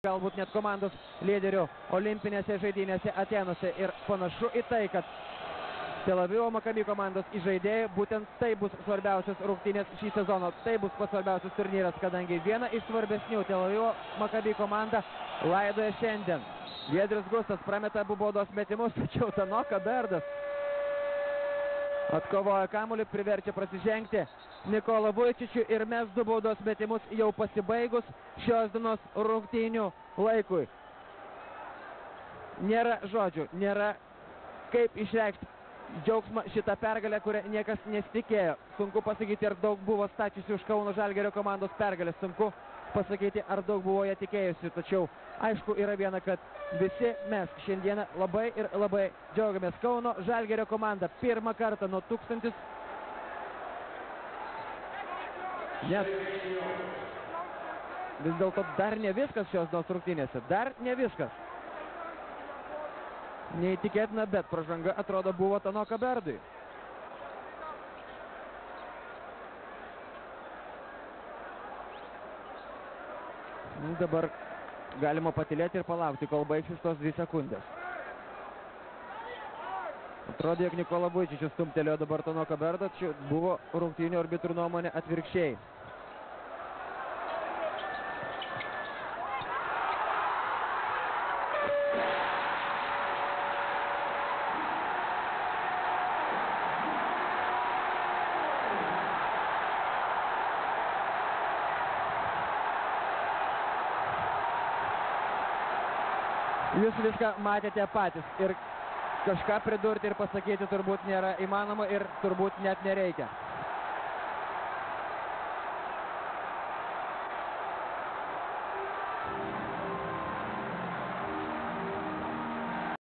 galbūt net komandos lyderių olimpinėse žaidynėse Atėnuose. Ir panašu į tai, kad Tel Avivo Maccabi komandos įžaidėjai būtent tai bus svarbiausios rungtynės šį sezoną. Tai bus pats svarbiausias turnyras, kadangi viena iš svarbesnių Tel Avivo Maccabi komanda laidoja šiandien. Giedrius Gustas prameta abu baudos metimus, tačiau Tanoka Berdas atkovoja kamuolį, priverčia prasižengti Nikolą Vujčičių ir mes du baudos metimus jau pasibaigus šios dienos rungtynių laikui. Nėra žodžių, nėra kaip išreikšti džiaugsmą šitą pergalę, kurią niekas nesitikėjo. Sunku pasakyti, ar daug buvo stačiusi už Kauno Žalgirio komandos pergalės. Sunku pasakyti, ar daug buvo ją tikėjusi. Tačiau aišku yra viena, kad visi mes šiandieną labai ir labai džiaugiamės. Kauno Žalgirio komanda pirmą kartą nuo 1000. Nes vis dėlto dar ne viskas šios dienos rungtynėse. Dar ne viskas. Neįtikėtina, bet pražanga atrodo buvo Tanoka Berdui. Dabar galima patylėti ir palaukti, kol baigsis tos 2 sekundės. Atrodo, jog Nikola Vujčičius stumtelėjo dabar Tanoka Berdą, tačiau buvo rungtynių arbitrų nuomonė atvirkščiai. Jūs viską matėte patys ir kažką pridurti ir pasakyti turbūt nėra įmanoma ir turbūt net nereikia.